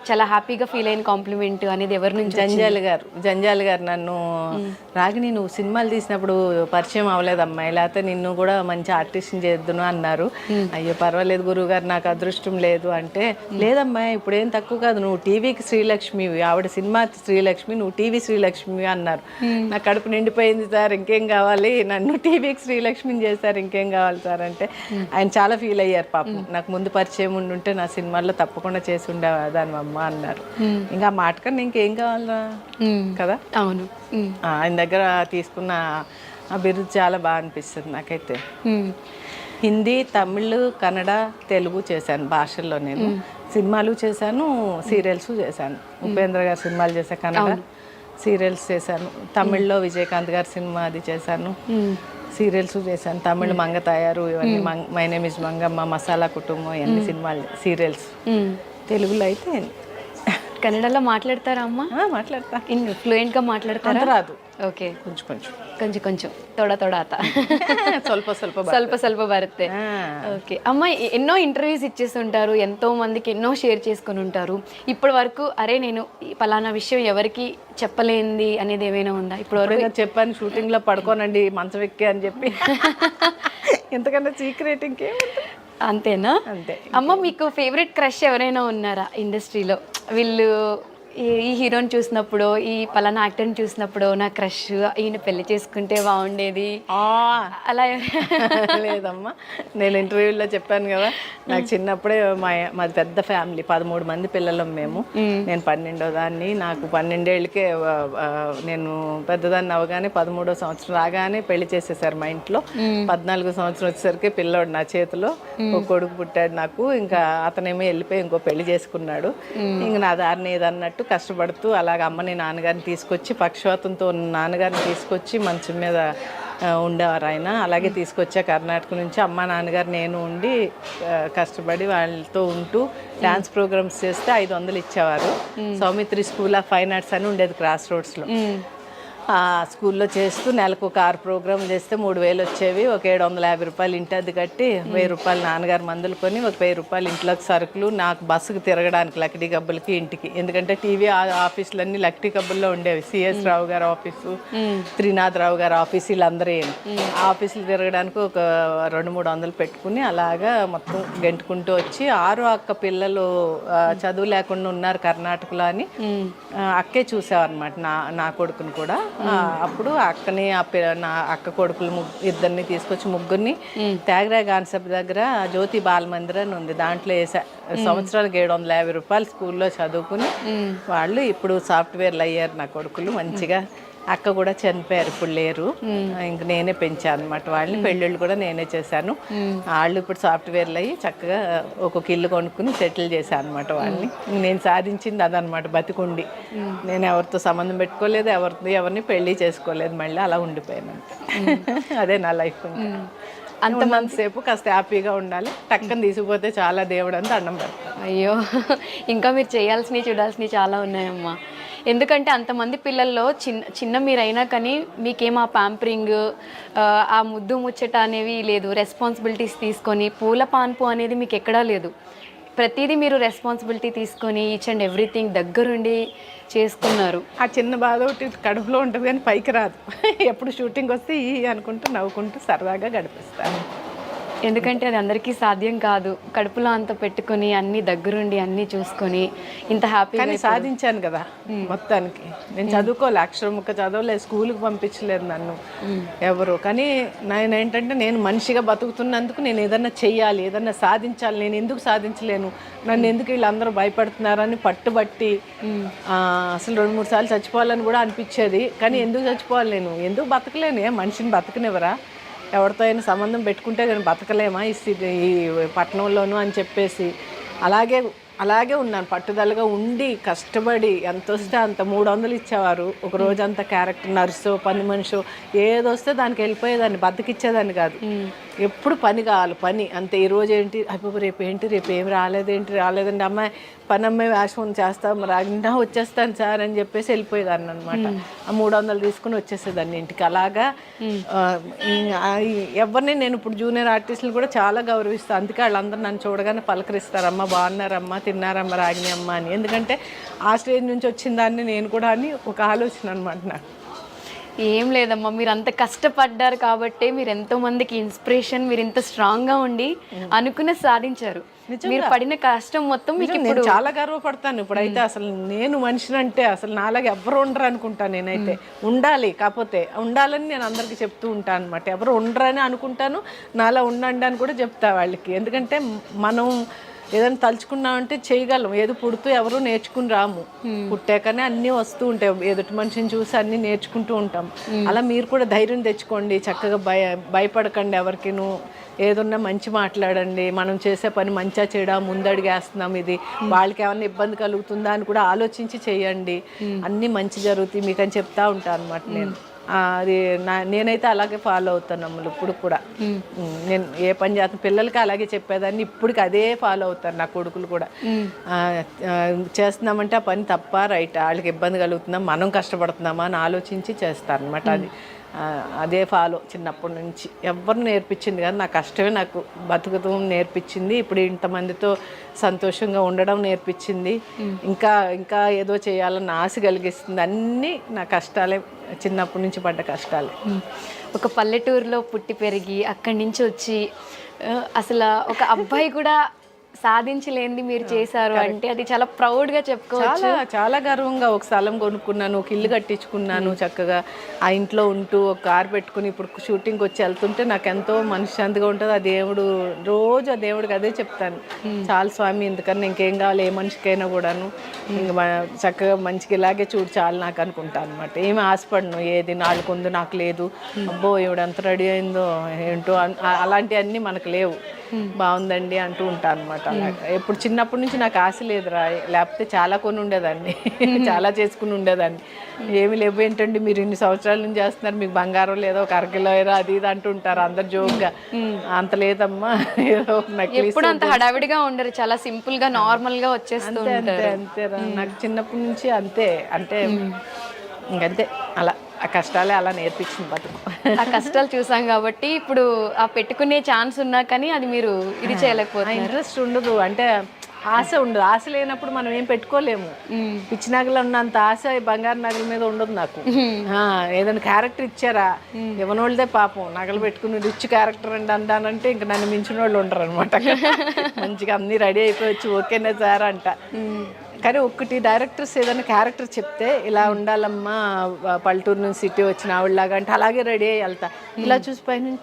చాలా హ్యాపీగా ఫీల్ అయిన కాంప్లిమెంట్ అనేది ఎవరి నుంచి? జంజాల్ గారు నన్ను, రాగిణి నువ్వు సినిమాలు తీసినప్పుడు పరిచయం అవ్వలేదు అమ్మాయి, లేకపోతే నిన్ను కూడా మంచి ఆర్టిస్ట్ని చేద్దును అన్నారు. అయ్యో పర్వాలేదు గురువు గారు నాకు అదృష్టం లేదు అంటే, లేదమ్మా ఇప్పుడేం తక్కువ కాదు, నువ్వు టీవీకి శ్రీలక్ష్మి, ఆవిడ సినిమా శ్రీలక్ష్మి, నువ్వు టీవీ శ్రీలక్ష్మి అన్నారు. నా కడుపు నిండిపోయింది సార్, ఇంకేం కావాలి, నన్ను టీవీకి శ్రీలక్ష్మిని చేశారు, ఇంకేం కావాలి సార్ అంటే ఆయన చాలా ఫీల్ అయ్యారు పాపం. నాకు ముందు పరిచయం ఉండుంటే నా సినిమాల్లో తప్పకుండా చేసి ఉండేదాన్ని అమ్మ అన్నారు. ఇంకా ఆ మాట కన్నా ఇంకేం కావాలరా కదా. అవును, ఆయన దగ్గర తీసుకున్న ఆ బిరుదు చాలా బాగా అనిపిస్తుంది నాకైతే. హిందీ, తమిళ్, కన్నడ, తెలుగు చేశాను భాషల్లో. నేను సినిమాలు చేశాను, సీరియల్స్ చేశాను. ఉపేంద్ర గారి సినిమాలు చేశాను, కన్నడ సీరియల్స్ చేశాను. తమిళ్లో విజయకాంత్ గారి సినిమా అది చేశాను, సీరియల్స్ చేశాను. తమిళ్ మంగతాయారు, ఇవన్నీ my name is Mangamma, masala కుటుంబం, ఇవన్నీ సినిమాలు సీరియల్స్. తెలుగులో అయితే కన్నడలో మాట్లాడతారా అమ్మ? మాట్లాడతా. ఫ్లూయెంట్గా మాట్లాడతారా? రాదు, ఓకే, కొంచెం కొంచెం కొంచెం కొంచెం తోడ తోడ ఆత ಸ್ವಲ್ಪ ಸ್ವಲ್ಪ ಸ್ವಲ್ಪ ಸ್ವಲ್ಪ ಬರುತ್ತೆ. ఓకే అమ్మ, ఎన్నో ఇంటర్వ్యూస్ ఇచ్చేస్తుంటారు, ఎంతో మందికి ఎన్నో షేర్ చేసుకొని ఉంటారు. ఇప్పటి వరకు అరే నేను ఈ పలానా విషయం ఎవరికి చెప్పలేంది అనేది ఏమైనా ఉందా? ఇప్పుడు వరకు చెప్పాను, షూటింగ్ లో పడుకోనండి మంచం ఎక్కి అని చెప్పి. ఎంతకన్నా సీక్రెట్ ఇంకేముంది. అంతేనా? అంతే. అమ్మ, మీకు ఫేవరెట్ క్రష్ ఎవరైనా ఉన్నారా ఇండస్ట్రీలో? వీళ్ళు ఈ హీరోని చూసినప్పుడు, ఈ పలానా యాక్టర్ని చూసినప్పుడు నా క్రష్ ఈయన పెళ్లి చేసుకుంటే బాగుండేది అలా? లేదమ్మా, నేను ఇంటర్వ్యూలో చెప్పాను కదా, నాకు చిన్నప్పుడే మాది పెద్ద ఫ్యామిలీ, 13 మంది పిల్లలం మేము. నేను 12వ దాన్ని. నాకు 12 ఏళ్ళకే నేను పెద్దదాన్ని అవగానే 13వ సంవత్సరం రాగానే పెళ్లి చేసేసారు మా ఇంట్లో. 14వ సంవత్సరం వచ్చేసరికి పిల్లోడు నా చేతిలో, ఒక కొడుకు పుట్టాడు నాకు. ఇంకా అతనేమో వెళ్ళిపోయి ఇంకో పెళ్లి చేసుకున్నాడు. ఇంక నా దారిని ఏదన్నట్టు కష్టపడుతూ అలాగ అమ్మని నాన్నగారిని తీసుకొచ్చి, పక్షవాతంతో ఉన్న నాన్నగారిని తీసుకొచ్చి మంచం మీద ఉండేవారు ఆయన. అలాగే తీసుకొచ్చా కర్ణాటక నుంచి. అమ్మ నాన్నగారు నేను ఉండి కష్టపడి వాళ్ళతో ఉంటూ డ్యాన్స్ ప్రోగ్రామ్స్ చేస్తే 500 ఇచ్చేవారు. Saumitri school of fine arts అని ఉండేది క్రాస్ రోడ్స్లో. ఆ స్కూల్లో చేస్తూ నెలకు ఒక 6 ప్రోగ్రాంలు చేస్తే 3000 వచ్చేవి. ఒక 750 రూపాయలు ఇంటి అద్దె కట్టి, 1000 రూపాయలు నాన్నగారు మందులు కొని, ఒక 1000 రూపాయలు ఇంట్లోకి సరుకులు, నాకు బస్సుకు తిరగడానికి లక్డీ గబ్బులకి ఇంటికి. ఎందుకంటే టీవీ ఆఫీసులన్నీ లక్డీ గబ్బుల్లో ఉండేవి. సిఎస్ రావు గారి ఆఫీసు, త్రినాథ్ రావు గారి ఆఫీసు, వీళ్ళందరూ ఆఫీసులు తిరగడానికి ఒక 200-300 పెట్టుకుని అలాగా మొత్తం గెంటుకుంటూ వచ్చి, 6 అక్క పిల్లలు చదువు లేకుండా ఉన్నారు కర్ణాటకలో అని అక్కే చూసేవారనమాట నా కొడుకుని కూడా. అప్పుడు అక్కని నా అక్క కొడుకులు ఇద్దరిని తీసుకొచ్చి ముగ్గురిని త్యాగరాయ కాన్సెప్ట్ దగ్గర జ్యోతి బాల మందిర్ అని ఉంది, దాంట్లో వేసా. సంవత్సరానికి 750 రూపాయలు స్కూల్లో చదువుకుని వాళ్ళు ఇప్పుడు సాఫ్ట్వేర్లు అయ్యారు నా కొడుకులు మంచిగా. అక్క కూడా చనిపోయారు, ఇప్పుడు లేరు. ఇంక నేనే పెంచాను అనమాట వాళ్ళని. పెళ్ళిళ్ళు కూడా నేనే చేశాను. వాళ్ళు ఇప్పుడు సాఫ్ట్వేర్లు అయ్యి చక్కగా ఒక్కొక్క ఇల్లు కొనుక్కుని సెటిల్ చేశాను అనమాట వాళ్ళని. నేను సాధించింది అదనమాట, బతికుండి. నేను ఎవరితో సంబంధం పెట్టుకోలేదు, ఎవరిని పెళ్లి చేసుకోలేదు, మళ్ళీ అలా ఉండిపోయాను. అదే నా లైఫ్. అంతమందిసేపు కాస్త హ్యాపీగా ఉండాలి, టక్కన తీసుకుపోతే చాలా దేవుడు అని దండం పెడతాను. అయ్యో, ఇంకా మీరు చేయాల్సినవి చూడాల్సినవి చాలా ఉన్నాయమ్మా. ఎందుకంటే అంతమంది పిల్లల్లో చిన్న మీరైనా కానీ మీకేం ఆ ప్యాంపరింగ్, ఆ ముద్దు ముచ్చట అనేవి లేదు. రెస్పాన్సిబిలిటీస్ తీసుకొని పూల పాన్పు అనేది మీకు ఎక్కడా లేదు. ప్రతిదీ మీరు రెస్పాన్సిబిలిటీ తీసుకొని ఈచ్ అండ్ ఎవ్రీథింగ్ దగ్గరుండి చేసుకున్నారు. ఆ చిన్న బాధ ఒకటి కడుపులో ఉంటుంది కానీ పైకి రాదు. ఎప్పుడు షూటింగ్ వస్తే అనుకుంటూ నవ్వుకుంటూ సరదాగా గడిపిస్తాను. ఎందుకంటే అది అందరికీ సాధ్యం కాదు. కడుపులో అంత పెట్టుకొని అన్ని దగ్గరుండి అన్నీ చూసుకొని ఇంత హ్యాపీగా. కానీ సాధించాను కదా మొత్తానికి. నేను చదువుకోలే, అక్షరం ముక్క చదవలేదు, స్కూల్కి పంపించలేదు నన్ను ఎవరు. కానీ నేను ఏంటంటే, నేను మనిషిగా బతుకుతున్నందుకు నేను ఏదన్నా చెయ్యాలి, ఏదన్నా సాధించాలి. నేను ఎందుకు సాధించలేను, నన్ను ఎందుకు వీళ్ళందరూ భయపడుతున్నారని పట్టుబట్టి అసలు 2-3 సార్లు చచ్చిపోవాలని కూడా అనిపించేది. కానీ ఎందుకు చచ్చిపోవాలి, నేను ఎందుకు బతకలేను? మనిషిని బతకనివ్వరా? ఎవరితో అయినా సంబంధం పెట్టుకుంటే కానీ బతకలేమా ఈ పట్టణంలోనూ అని చెప్పేసి అలాగే ఉన్నాను. పట్టుదలగా ఉండి కష్టపడి ఎంత వస్తే అంత 300 ఇచ్చేవారు. ఒక రోజంతా క్యారెక్టర్ నర్సో పని మనిషో ఏదొస్తే దానికి వెళ్ళిపోయేదాన్ని, బతికిచ్చేదాన్ని కాదు. ఎప్పుడు పని కావాలి, పని అంతే. ఈరోజు ఏంటి, అయిపో రేపు ఏం రాలేదండి, అమ్మాయి పని అమ్మాయి వేషం చేస్తాం రాగినా వచ్చేస్తాను సార్ అని చెప్పేసి వెళ్ళిపోయేదాన్ని అనమాట. ఆ 300 తీసుకుని వచ్చేసేదాన్ని ఇంటికి. అలాగా ఎవరిని నేను ఇప్పుడు జూనియర్ ఆర్టిస్టులు కూడా చాలా గౌరవిస్తాను. అందుకే వాళ్ళందరూ నన్ను చూడగానే పలకరిస్తారమ్మా, బాగున్నారమ్మా, తిన్నారమ్మా రాగిని అమ్మ అని. ఎందుకంటే ఆ స్టేజ్ నుంచి వచ్చిన దాన్ని నేను కూడా అని ఒక ఆలోచన అనమాట నాకు. ఏం లేదమ్మా, మీరు అంత కష్టపడ్డారు కాబట్టి మీరు ఎంతో మందికి ఇన్స్పిరేషన్. మీరు ఇంత స్ట్రాంగ్గా ఉండి అనుకున్న సాధించారు. మీరు పడిన కష్టం మొత్తం మీకు నేను చాలా గర్వపడతాను. ఇప్పుడైతే అసలు నేను మనిషినంటే అసలు నాలాగా ఎవరు ఉండరు అనుకుంటాను. నేనైతే ఉండాలి, కాకపోతే ఉండాలని నేను అందరికీ చెప్తూ ఉంటాను అనమాట. ఎవరు ఉండరని అనుకుంటాను, నాలా ఉండండి అని కూడా చెప్తా వాళ్ళకి. ఎందుకంటే మనం ఏదైనా తలుచుకున్నామంటే చేయగలం. ఏదో పుడుతూ ఎవరు నేర్చుకుని రాము, పుట్టాకనే అన్నీ వస్తూ ఉంటాయి. ఎదుటి మనిషిని చూసి అన్నీ నేర్చుకుంటూ ఉంటాం. అలా మీరు కూడా ధైర్యం తెచ్చుకోండి, చక్కగా భయపడకండి ఎవరికిను. ఏదన్నా మంచి మాట్లాడండి, మనం చేసే పని మంచిగా చేయడా, ముందడిగేస్తున్నాం, ఇది వాళ్ళకి ఏమైనా ఇబ్బంది కలుగుతుందా అని కూడా ఆలోచించి చేయండి, అన్నీ మంచి జరుగుతాయి మీకు అని చెప్తా ఉంటాను అనమాట నేను. అది నేనైతే అలాగే ఫాలో అవుతాను అమ్మలు ఇప్పుడు కూడా. నేను ఏ పని చేస్తాను పిల్లలకి అలాగే చెప్పేదాన్ని, ఇప్పటికి అదే ఫాలో అవుతాను నా కొడుకులు కూడా. చేస్తున్నామంటే ఆ పని తప్ప రైట్, వాళ్ళకి ఇబ్బంది కలుగుతుందా, మనం కష్టపడుతున్నామా అని ఆలోచించి చేస్తాను అనమాట. అది అదే ఫాలో చిన్నప్పటి నుంచి. ఎవరు నేర్పించింది కానీ నా కష్టమే నాకు బతుకుతం నేర్పించింది. ఇప్పుడు ఇంతమందితో సంతోషంగా ఉండడం నేర్పించింది. ఇంకా ఇంకా ఏదో చేయాలన్న ఆశ కలిగిస్తుంది. అన్నీ నా కష్టాలే, చిన్నప్పటి నుంచి పడ్డ కష్టాలే. ఒక పల్లెటూరులో పుట్టి పెరిగి అక్కడి నుంచి వచ్చి అసలు ఒక అబ్బాయి కూడా సాధించలేనిది మీరు చేశారు అంటే అది చాలా ప్రౌడ్గా చెప్పుకోవచ్చు. చాలా చాలా గర్వంగా. ఒక స్థలం కొనుక్కున్నాను, ఒక ఇల్లు కట్టించుకున్నాను, చక్కగా ఆ ఇంట్లో ఉంటూ ఒక కారు పెట్టుకుని ఇప్పుడు షూటింగ్కి వచ్చి వెళ్తుంటే నాకు ఎంతో మనశ్శాంతిగా ఉంటుంది. ఆ దేవుడు రోజు ఆ దేవుడికి అదే చెప్తాను, చాలు స్వామి ఎందుకన్నా ఇంకేం కావాలి ఏ మనిషికైనా కూడాను, ఇంకా చక్కగా మంచిగా ఇలాగే చూడు చాలు నాకు అనుకుంటాను అనమాట. ఏమి ఆశపడను, ఏది నాలుగు ఉంది నాకు లేదు, అబ్బో ఇవిడ ఎంత రెడీ అయిందో ఏంటో అలాంటివన్నీ మనకు లేవు. బాగుందండి అంటూ ఉంటాను అనమాట. ఎప్పుడు చిన్నప్పటి నుంచి నాకు ఆశ లేదురా, లేకపోతే చాలా కొని ఉండేదాన్ని, చాలా చేసుకుని ఉండేదాన్ని. ఏమి లేవు ఏంటండి మీరు ఇన్ని సంవత్సరాల నుంచి చేస్తున్నారు, మీకు బంగారం లేదో ఒక అరకిలో ఏదో అది ఇది అంటూ ఉంటారు అందరు జోక్గా. అంత లేదమ్మా, ఏదో ఎప్పుడు అంత హడావిడిగా ఉండరు, చాలా సింపుల్ గా నార్మల్ గా వచ్చేస్తూ అంతే అంతేరా. నాకు చిన్నప్పటి నుంచి అంతే, అంటే ఇంకంతే అలా ఆ కష్టాలే అలా నేర్పించింది బతుకు. ఆ కష్టాలు చూసాం కాబట్టి ఇప్పుడు ఆ పెట్టుకునే ఛాన్స్ ఉన్నా కానీ అది మీరు ఇది చేయలేకపోతే ఇంట్రెస్ట్ ఉండదు, అంటే ఆశ ఉండదు. ఆశ లేనప్పుడు మనం ఏం పెట్టుకోలేము. పిచ్చి నగలు ఉన్నంత ఆశ బంగారు నగల మీద ఉండదు నాకు. ఏదైనా క్యారెక్టర్ ఇచ్చారా, ఎవనోళ్ళదే పాపం నగలు పెట్టుకుని రిచ్ క్యారెక్టర్ అండి అంటానంటే ఇంక నన్ను మించిన వాళ్ళు ఉండరు అనమాట. మంచిగా అన్నీ రెడీ అయిపోవచ్చు, ఓకేనే సార్ అంట. కానీ ఒక్కటి డైరెక్టర్స్ ఏదైనా క్యారెక్టర్ చెప్తే ఇలా ఉండాలమ్మా, పల్లెటూరు నుంచి సిటీ వచ్చిన ఆవిడలాగా అంటే అలాగే రెడీ అయ్యి వెళ్తా. ఇలా చూసి పైన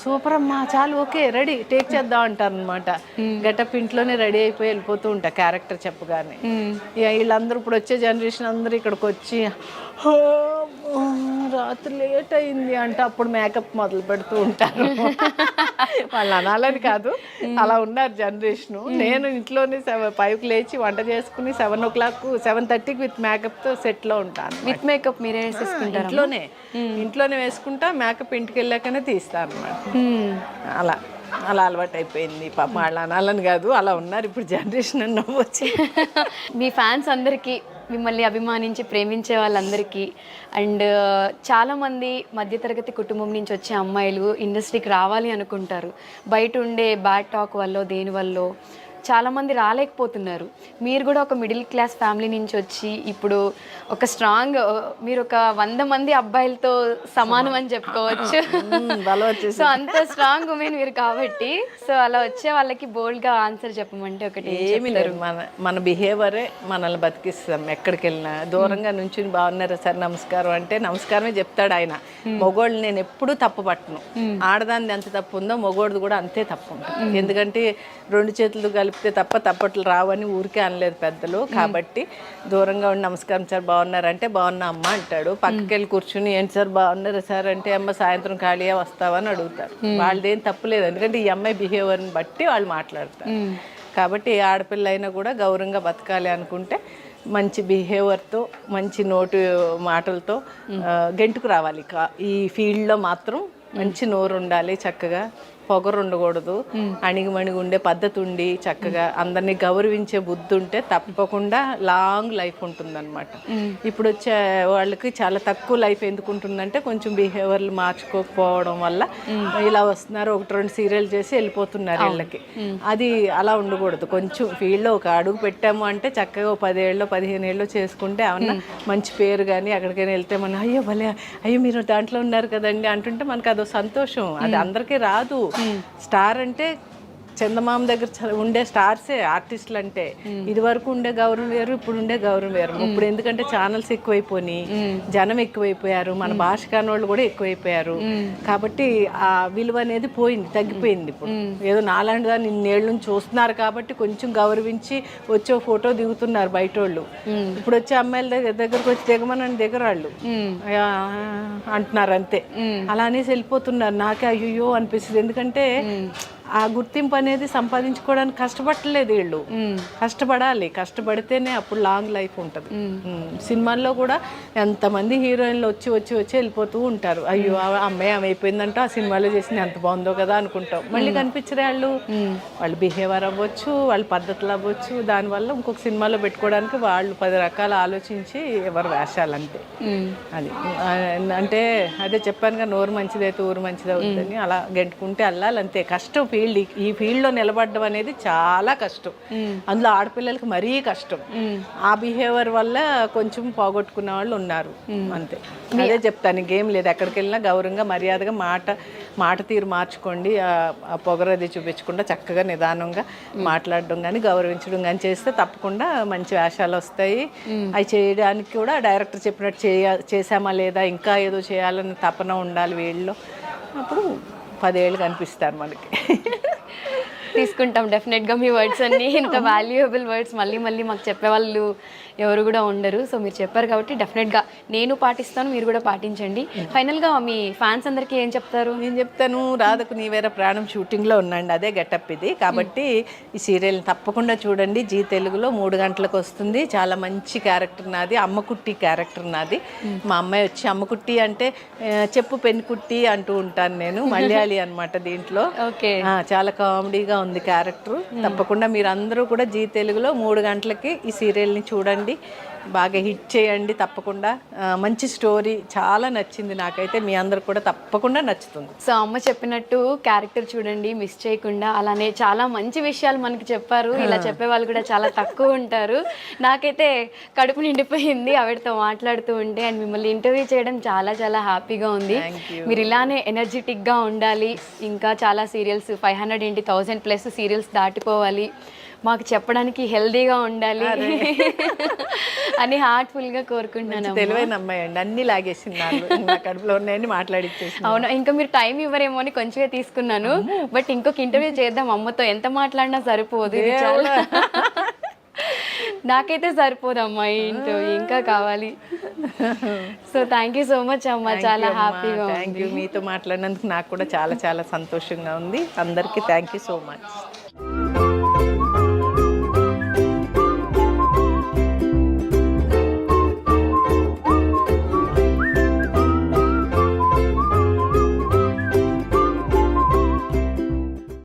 సూపర్ అమ్మా చాలు ఓకే రెడీ టేక్ చేద్దాం అంటారు అనమాట. గెటప్ ఇంట్లోనే రెడీ అయిపోయి వెళ్ళిపోతూ ఉంటా క్యారెక్టర్ చెప్పగానే. వీళ్ళందరూ ఇప్పుడు వచ్చే జనరేషన్ అందరూ ఇక్కడికి వచ్చి రాత్రి లేట్ అయింది అంటే అప్పుడు మేకప్ మొదలు పెడుతూ ఉంటారు. వాళ్ళు అనాలని కాదు, అలా ఉన్నారు జనరేషను. నేను ఇంట్లోనే 5కి లేచి వంట చేసుకుని 7:30కి విత్ మేకప్తో సెట్లో ఉంటాను. విత్ మేకప్ మీరే వేసేసుకుంటారు? ఇంట్లోనే వేసుకుంటా, మేకప్ ఇంటికి వెళ్ళాకనే తీస్తాను అన్నమాట. అలా అలా అలవాటు అయిపోయింది. పాప వాళ్ళు అనాలని కాదు, అలా ఉన్నారు ఇప్పుడు జనరేషన్ అని నవ్వొచ్చి. మీ ఫ్యాన్స్ అందరికీ, మిమ్మల్ని అభిమానించి ప్రేమించే వాళ్ళందరికీ, అండ్ చాలామంది మధ్యతరగతి కుటుంబం నుంచి వచ్చే అమ్మాయిలు ఇండస్ట్రీకి రావాలి అనుకుంటారు, బయట ఉండే బ్యాడ్ టాక్ వల్ల దేనివల్ల చాలామంది రాలేకపోతున్నారు. మీరు కూడా ఒక మిడిల్ క్లాస్ ఫ్యామిలీ నుంచి వచ్చి ఇప్పుడు ఒక స్ట్రాంగ్, మీరు ఒక 100 మంది అబ్బాయిలతో సమానం అని చెప్పుకోవచ్చు. సో అంత స్ట్రాంగ్ ఉమెన్ మీరు కాబట్టి, సో అలా వచ్చే వాళ్ళకి బోల్డ్గా ఆన్సర్ చెప్పమంటే ఒకటి ఏమి లేదు, మన బిహేవియరే మనల్ని బతికిస్తాం. ఎక్కడికి వెళ్ళినా దూరంగా నుంచి బాగున్నారా సార్ నమస్కారం అంటే నమస్కారమే చెప్తాడు ఆయన. మొగోళ్ళు నేను ఎప్పుడూ తప్పు పట్టను. ఆడదాన్ని ఎంత తప్పు ఉందో మొగోడిది కూడా అంతే తప్పు ఉంటుంది. ఎందుకంటే 2 చేతులు కలిపితే తప్ప తప్పట్లు రావని ఊరికే అనలేదు పెద్దలు. కాబట్టి దూరంగా ఉండి నమస్కారం సార్ బాగున్నారంటే బాగున్నా అమ్మ అంటాడు. పక్కకి వెళ్ళి కూర్చుని ఏంటి సార్ బాగున్నారా సార్ అంటే అమ్మ సాయంత్రం ఖాళీగా వస్తావా అని అడుగుతారు. వాళ్ళదేం తప్పులేదు, ఎందుకంటే ఈ అమ్మాయి బిహేవియర్ని బట్టి వాళ్ళు మాట్లాడతారు. కాబట్టి ఏ ఆడపిల్ల అయినా కూడా గౌరవంగా బతకాలి అనుకుంటే మంచి బిహేవియర్తో, మంచి నోటి మాటలతో గెంటుకు రావాలి. ఈ ఫీల్డ్లో మాత్రం మంచి నోరు ఉండాలి, చక్కగా పొగరు ఉండకూడదు, అణిగిమణిగి ఉండే పద్ధతి ఉండి చక్కగా అందరినీ గౌరవించే బుద్ధి ఉంటే తప్పకుండా లాంగ్ లైఫ్ ఉంటుందన్నమాట. ఇప్పుడు వచ్చే వాళ్ళకి చాలా తక్కువ లైఫ్ ఎందుకు ఉంటుందంటే కొంచెం బిహేవియర్లు మార్చుకోకపోవడం వల్ల ఇలా వస్తున్నారు, 1-2 సీరియల్ చేసి వెళ్ళిపోతున్నారు వీళ్ళకి. అది అలా ఉండకూడదు. కొంచెం ఫీల్డ్లో ఒక అడుగు పెట్టాము అంటే చక్కగా 10 ఏళ్ళలో 15 ఏళ్ళలో చేసుకుంటే ఏమన్నా మంచి పేరు కానీ ఎక్కడికైనా వెళ్తే మనం అయ్యో భలే అయ్యో మీరు దాంట్లో ఉన్నారు కదండి అంటుంటే మనకు అదో సంతోషం. అది అందరికీ రాదు. స్టార్ అంటే చందమామ దగ్గర ఉండే స్టార్సే ఆర్టిస్టులు అంటే. ఇది వరకు ఉండే గౌరవం వేరు, ఇప్పుడు ఉండే గౌరవం వేరు. ఇప్పుడు ఎందుకంటే ఛానల్స్ ఎక్కువైపోయి జనం ఎక్కువైపోయారు, మన భాష కాని వాళ్ళు కూడా ఎక్కువైపోయారు. కాబట్టి ఆ విలువ అనేది పోయింది, తగ్గిపోయింది. ఇప్పుడు ఏదో నాలాంటి దాన్ని ఇన్నేళ్ళ నుంచి చూస్తున్నారు కాబట్టి కొంచెం గౌరవించి వచ్చే ఫోటో దిగుతున్నారు బయట వాళ్ళు. ఇప్పుడు వచ్చే అమ్మాయిల దగ్గరకు వచ్చి దిగమనని దిగరాళ్ళు అంటున్నారు అంతే. అలా అనేసి వెళ్ళిపోతున్నారు. నాకే అయ్యో అనిపిస్తుంది. ఎందుకంటే ఆ గుర్తింపు అనేది సంపాదించుకోవడానికి కష్టపడలేదు వీళ్ళు. కష్టపడాలి, కష్టపడితేనే అప్పుడు లాంగ్ లైఫ్ ఉంటుంది. సినిమాల్లో కూడా ఎంతమంది హీరోయిన్లు వచ్చి వచ్చి వచ్చి వెళ్ళిపోతూ ఉంటారు. అయ్యో ఆ అమ్మాయి ఆమె అయిపోయిందంటే ఆ సినిమాలో చేసింది ఎంత బాగుందో కదా అనుకుంటాం. మళ్ళీ కనిపించరే వాళ్ళు బిహేవియర్ అవ్వచ్చు, వాళ్ళ పద్ధతులు అవ్వచ్చు. దానివల్ల ఇంకొక సినిమాలో పెట్టుకోవడానికి వాళ్ళు 10 రకాలు ఆలోచించి ఎవరు వేషాలు అంతే. అది అంటే అదే చెప్పానుగా, నోరు మంచిదైతే ఊరు మంచిది అవుతుందని. అలా గెంటుకుంటే వెళ్ళాలి అంతే. కష్టం ఫీల్డ్, ఈ ఫీల్డ్లో నిలబడడం అనేది చాలా కష్టం. అందులో ఆడపిల్లలకి మరీ కష్టం. ఆ బిహేవియర్ వల్ల కొంచెం పోగొట్టుకున్న వాళ్ళు ఉన్నారు అంతే. అదే చెప్తాను, ఇంకేం లేదు. ఎక్కడికి వెళ్ళినా గౌరవంగా మర్యాదగా మాట తీరు మార్చుకోండి. ఆ పొగరది చూపించకుండా చక్కగా నిదానంగా మాట్లాడడం కానీ గౌరవించడం కానీ చేస్తే తప్పకుండా మంచి వేషాలు వస్తాయి. అవి చేయడానికి కూడా డైరెక్టర్ చెప్పినట్టు చేసామా లేదా, ఇంకా ఏదో చేయాలని తపన ఉండాలి వీళ్ళలో. అప్పుడు 10 ఏళ్ళు కనిపిస్తారు మనకి. తీసుకుంటాం డెఫినెట్గా మీ వర్డ్స్ అన్ని. ఇంత వాల్యుయబుల్ వర్డ్స్ మళ్ళీ మళ్ళీ మాకు చెప్పేవాళ్ళు ఎవరు కూడా ఉండరు. సో మీరు చెప్పారు కాబట్టి డెఫినెట్గా నేను పాటిస్తాను, మీరు కూడా పాటించండి. ఫైనల్గా మీ ఫ్యాన్స్ అందరికీ ఏం చెప్తారు? నేను చెప్తాను, రాధకు నీ వేరే ప్రాణం షూటింగ్లో ఉన్నాండి, అదే గెటప్ ఇది. కాబట్టి ఈ సీరియల్ని తప్పకుండా చూడండి. జీ తెలుగులో 3 గంటలకు వస్తుంది. చాలా మంచి క్యారెక్టర్ నాది, అమ్మకుట్టి క్యారెక్టర్ నాది. మా అమ్మాయి వచ్చి అమ్మకుట్టి అంటే చెప్పు పెన్కుట్టి అంటూ ఉంటాను నేను. మలయాళీ అనమాట దీంట్లో. ఓకే, చాలా కామెడీగా ఉంది క్యారెక్టర్. తప్పకుండా మీరు అందరూ కూడా జీ తెలుగులో 3 గంటలకి ఈ సీరియల్ని చూడండి, బాగా హిట్ చేయండి. తప్పకుండా మంచి స్టోరీ, చాలా నచ్చింది నాకైతే. మీ అందరు కూడా తప్పకుండా నచ్చుతుంది. సో అమ్మ చెప్పినట్టు క్యారెక్టర్ చూడండి, మిస్ చేయకుండా. అలానే చాలా మంచి విషయాలు మనకి చెప్పారు. ఇలా చెప్పే వాళ్ళు కూడా చాలా తక్కువ ఉంటారు. నాకైతే కడుపు నిండిపోయింది ఆవిడతో మాట్లాడుతూ ఉంటే. అండ్ మిమ్మల్ని ఇంటర్వ్యూ చేయడం చాలా చాలా హ్యాపీగా ఉంది. మీరు ఇలానే ఎనర్జెటిక్గా ఉండాలి. ఇంకా చాలా సీరియల్స్ 500 ఏంటి 1000+ సీరియల్స్ దాటిపోవాలి, మాకు చెప్పడానికి హెల్దీగా ఉండాలి అని హార్ట్ఫుల్గా కోరుకుంటున్నాను. తెలివైన అమ్మాయి అండి, అన్ని లాగేసింది నా కడుపులో ఉన్నాయని మాట్లాడిచ్చేసి. అవును, ఇంకా మీరు టైం ఇవ్వరేమో అని కొంచెమే తీసుకున్నాను. బట్ ఇంకొక ఇంటర్వ్యూ చేద్దాం అమ్మతో. ఎంత మాట్లాడినా సరిపోదు, ఇది చాలా నాకైతే సరిపోదు అమ్మాయి ఇంటర్వ్యూ, ఇంకా కావాలి. So thank you so much అమ్మ, చాలా హ్యాపీగా. థ్యాంక్ యూ, మీతో మాట్లాడినందుకు నాకు కూడా చాలా చాలా సంతోషంగా ఉంది. అందరికీ థ్యాంక్ యూ సో మచ్.